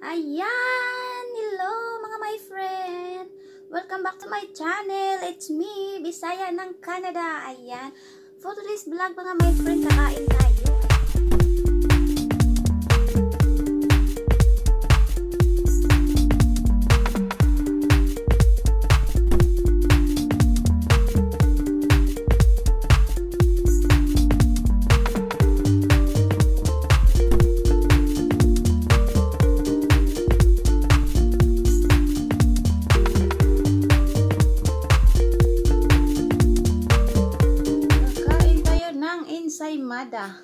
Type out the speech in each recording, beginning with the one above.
Ayan! Hello mga my friend! Welcome back to my channel! It's me, Bisaya ng Canada. Ayan. For today's vlog mga my friend, kakain tayo. Ensaymada.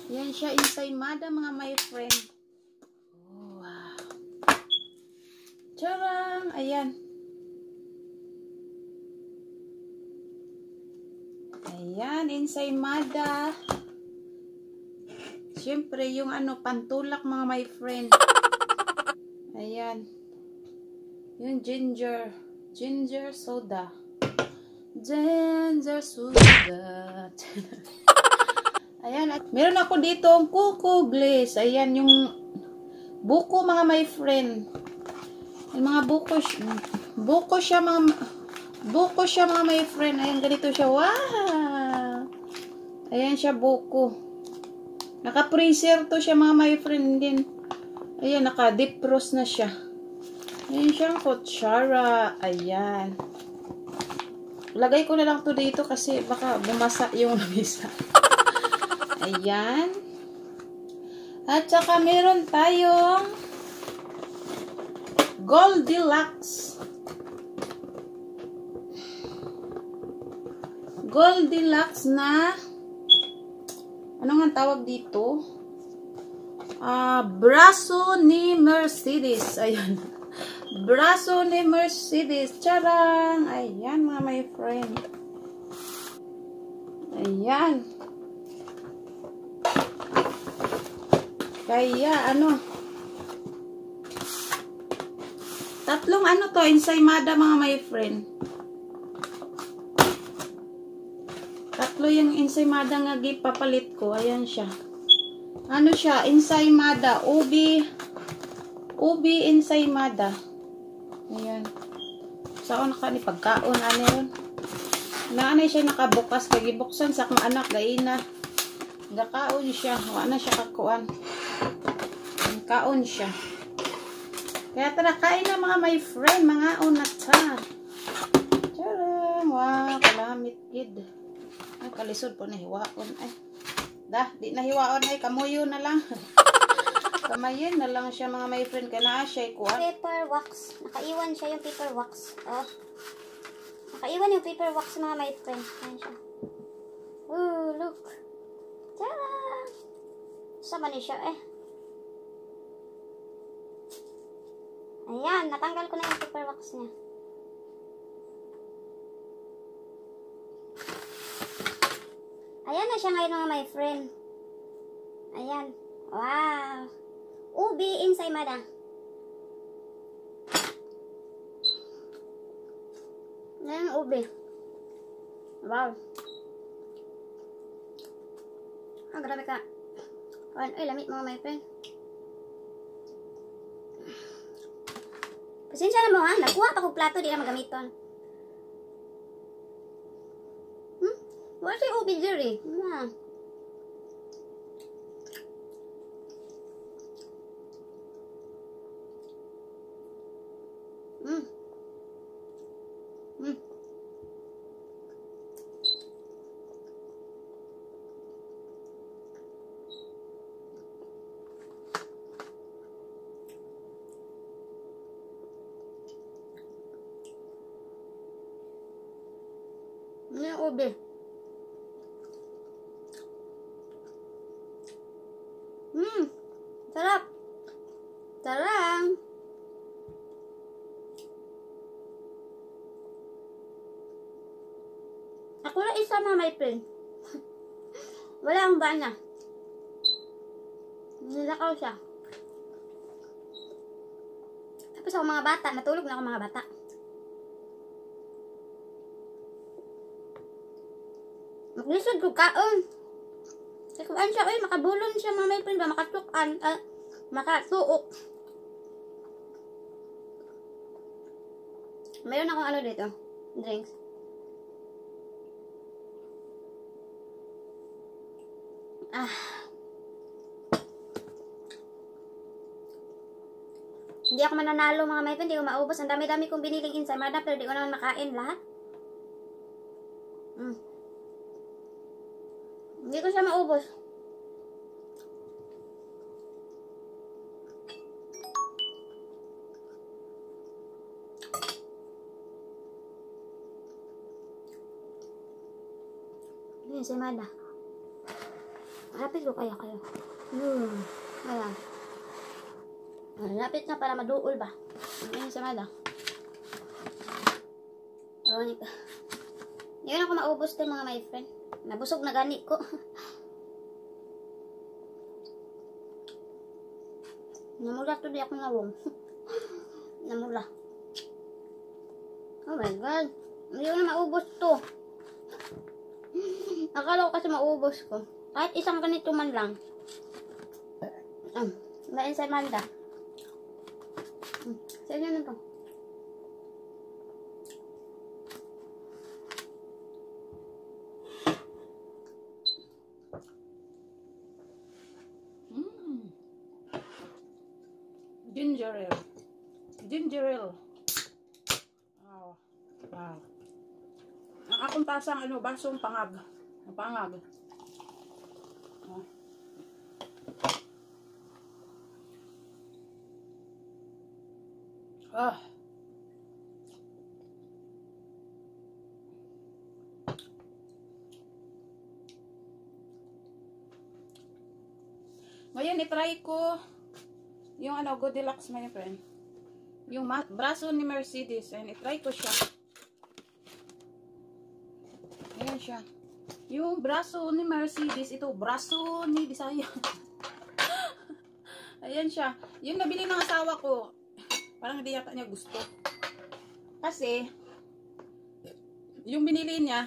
Yan siya, ensaymada mga my friend. Oh, wow. Charang! Ayan. Ayan, ensaymada. Siyempre, yung pantulak mga my friend. Ayan. Yung ginger soda. Ginger soda. Ayan, at meron ako dito ang kuko glaze. Ayan, yung buko mga my friend. Yung mga buko siya mga my friend. Ayan, ganito siya. Wow! Ayan siya, buko. Naka-freezer to siya mga my friend din. Ayan, naka-defrost na siya. Ayan siyang kutsara. Ayan. Lagay ko na lang to dito kasi baka bumasa yung lamisa. Ayan. At saka meron tayong Goldilocks. Goldilocks na ano nga tawag dito? Braso ni Mercedes. Ayan. Braso ni Mercedes. Charang! Ayan mga my friend. Ayan. Kaya tatlong to, ensaymada mga my friend. Tatlo yung ensaymada nga gipapalit ko. Ayan siya. Ano siya? Ensaymada. Ubi ensaymada. Ayan. Saan naka ni pagkaon yun? Naanay siya nakabukas kay gibuksan sa akong anak gaina. Gakaon siya, wala na siya kakuan. Kaon siya. Kaya tara kain na mga my friend, mga unata. Charam, wow, kalamit gid. Ay kalisod po nahiwaon ay. Di nahiwaon ay kamuyo na lang. Kamayin na lang siya mga my friend, kana siya kuan. Paper wax. Nakaiwan siya yung paper wax. Oh. Nakaiwan yung paper wax mga my friend. Ayan siya. Oh, look. Tara! Sama ni siya eh. Ayan, natanggal ko na yung paper wax niya. Ayan na siya ngayon mga my friend. Ayan. Wow! Ubi ensaymada. Ayan yung ubi. Wow! Grabe ka. Ay, lamit mga my friend. Pasensya na mo ha. Nakuha pa kong plato. Di na magamiton. Wala siya ubi diri. Ano yung ube? Sarap! Sarang! Ako na isa mga my friend. Wala akong bana. Nilakaw siya. Tapos ako mga bata. Natulog na ako mga bata. Maglisod ko kaon. Kasi kung siya, makabulon siya mga may friend ba, makatukan. Makatuok. Meron akong ano dito. Drinks. Hindi ako mananalo mga may friend. Hindi ko maubos. Ang dami-dami kong biniling ensaymada pero di ko naman makain lahat. Hindi ko siya maubos. Ensaymada. Malapit ko kaya kayo. Ayan. Malapit na para maduol ba? Ang ensaymada. Hindi ko na maubos din mga my friend. Nabusog na gani ko. Namula to di ako nawong. Namula. Oh my god. Hindi ko na maubos to. Akala ko kasi maubos ko. Kahit isang ganito man lang. Na ensaymada. Sa inyo na to. Ginger ale. Ginger ale. Wow. Wow. Ang akong tasang basong pangag. Pangag. Ngayon, itry ko yung Goldilocks, my friend. Yung braso ni Mercedes. And itry ko siya. Ayan siya. Yung braso ni Mercedes. Ito, braso ni Bisaya. Ayan siya. Yung nabili ng asawa ko. Parang hindi yata niya gusto. Kasi, yung binili niya,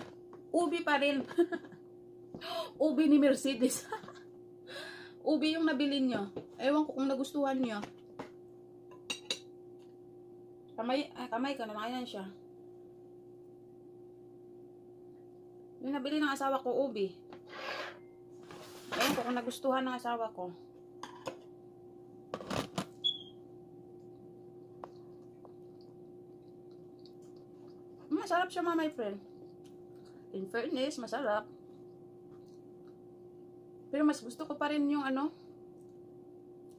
ubi pa rin. Ubi ni Mercedes. Ubi yung nabili niya. Ewan ko kung nagustuhan niya. Kamay ka na. Ayan siya. Yung nabili ng asawa ko, ubi. Ewan ko kung nagustuhan ng asawa ko. Masarap siya mga my friend. In fairness, masarap. Pero mas gusto ko pa rin yung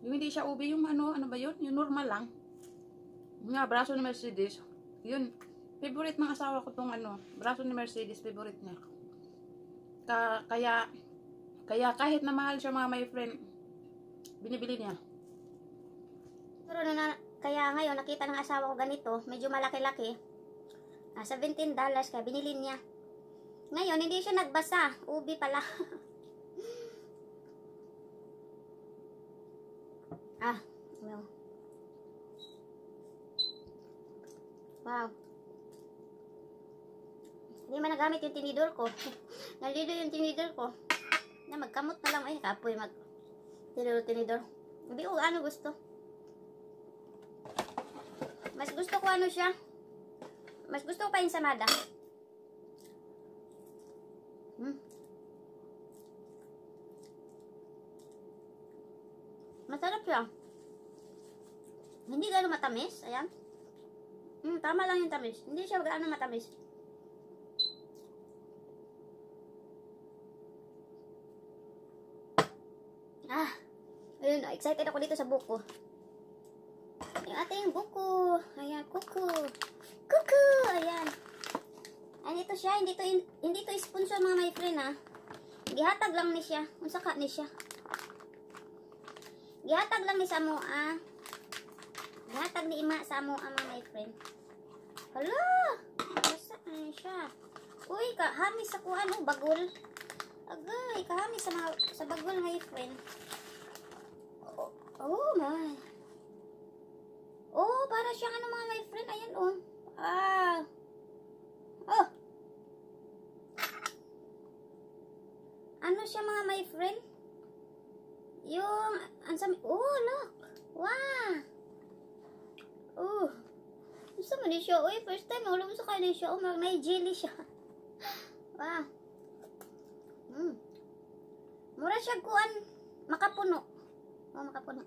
yung hindi siya ubi, yung ano ba yun? Yung normal lang. Nga, braso ni Mercedes. Yun. Favorite ng asawa ko tong braso ni Mercedes, favorite niya. Kaya kahit na mahal siya mga my friend, binibili niya. Pero kaya ngayon nakita ng asawa ko ganito, medyo malaki-laki. $17 kaya binili niya. Ngayon hindi siya nagbasa, ubi pala. No. Wow. Hindi man nagamit yung tinidor ko. Nalido yung tinidor ko. Na magkamot na lang. Ay, kapoy tinidor. Hindi ko gusto. Mas gusto ko siya. Mas gusto ko pa ensaymada. Masarap siya. Hindi gano'ng matamis. Ayan. Tama lang yung tamis. Hindi siya gano'ng matamis. Ayun. Excited ako dito sa buko. Yung ating buko. Ayan. Kuku. Ayan. Ito siya. Hindi to sponsor mga my friend Gihatag lang ni siya. Unsa ka ni siya. Gihatag lang ni sa mua. Gihatag ni ima sa mua mga my friend. Hala! Basta siya. Uy, kahamis sa kuhan bagol. Agay, kahamis sa bagol my friend. Oh my. Oh, para siyang mga my friend. Ayan Ano siya mga my friend? Yung, look. ni siya. Uy, first time, ulam sa kanin siya. Oh, may jelly siya. Wow. Mura siya kuan. Makapuno. Oh, makapuno.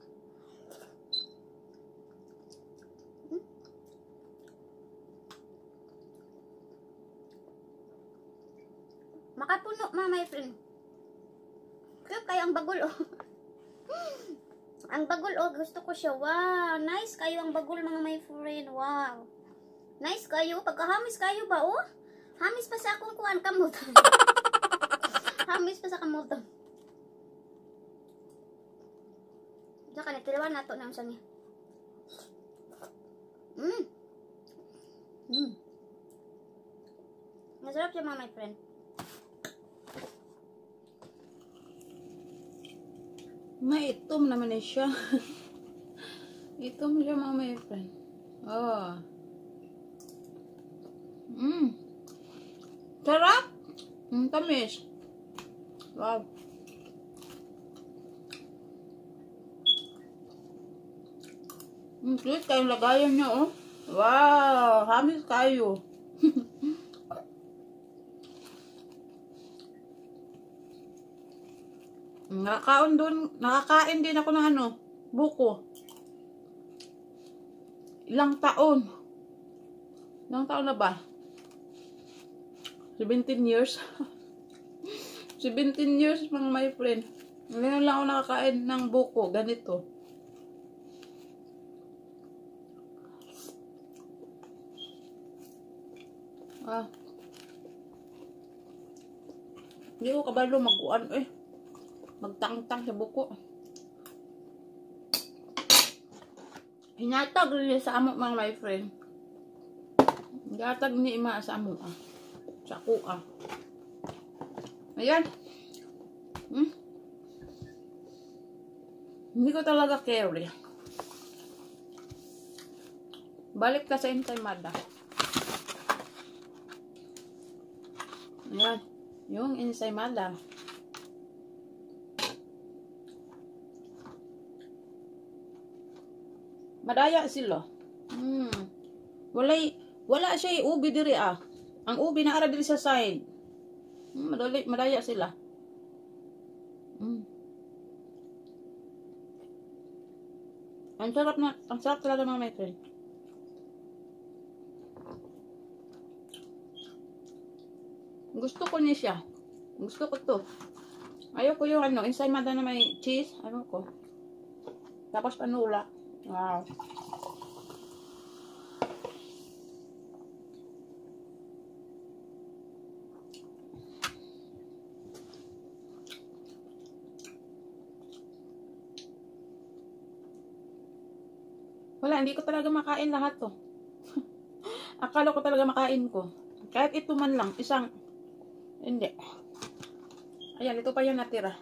Makapuno, my friend. Cute kayo ang bagol, oh. Ang bagol, oh. Gusto ko siya. Wow. Nice kayo ang bagol, mga my friend. Wow. Nice kayo. Pagkahamis kayo ba, oh? Hamis pa sa akong kuan kamot. Hamis pa sa kamot. Saka nagtiliwan na ito na siya niya. Masarap siya, mga my friend. Maitom naman eh siya. Itom siya, mga my friend. Oh. Sarap. Tamis. Wow. Sweet kayong lagayan niya, oh. Wow. Hamis kayo. Nakakain din ako ng buko. Ilang taon na ba? 17 years. 17 years, mga my friend. Ngayon lang ako nakakain ng buko. Ganito. Hindi ko kabalo magkuan, magtang-tang sa buko. Hinatag rin sa amo, mga my friend. Hinatag ni ima sa amo, sa kuha. Ayan. Hindi ko talaga carry. Balik ka sa ensaymada. Ayan. Yung ensaymada. Madaya sila. Wala siya ubi diri Ang ubi na ara diri sa side. Madaya sila. Ang sarap talaga, mga my friend. Gusto ko niya siya. Gusto ko to. Ayoko yung ensaymada na may cheese. Ko. Tapos panula. Wow. Wala, hindi ko talaga makain lahat to. Akala ko talaga makain ko. Kahit ito man lang, isang. Hindi. Ayan, ito pa yung natira.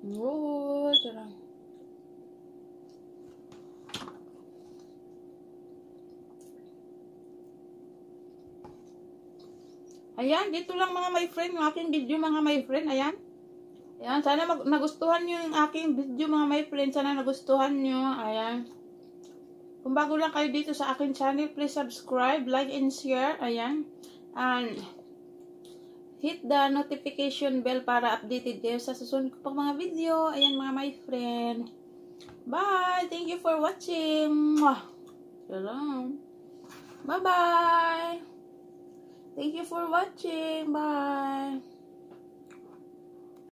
Oh, sarap. Ayan, dito lang, mga my friend, yung aking video, mga my friend. Ayan. Ayan, sana nagustuhan nyo yung aking video, mga my friend. Sana nagustuhan nyo. Ayan. Kung bago lang kayo dito sa aking channel, please subscribe, like, and share. Ayan. And hit the notification bell para updated kayo sa susunod ko pang mga video. Ayan, mga my friend. Bye! Thank you for watching. Salam. Bye-bye! Thank you for watching. Bye!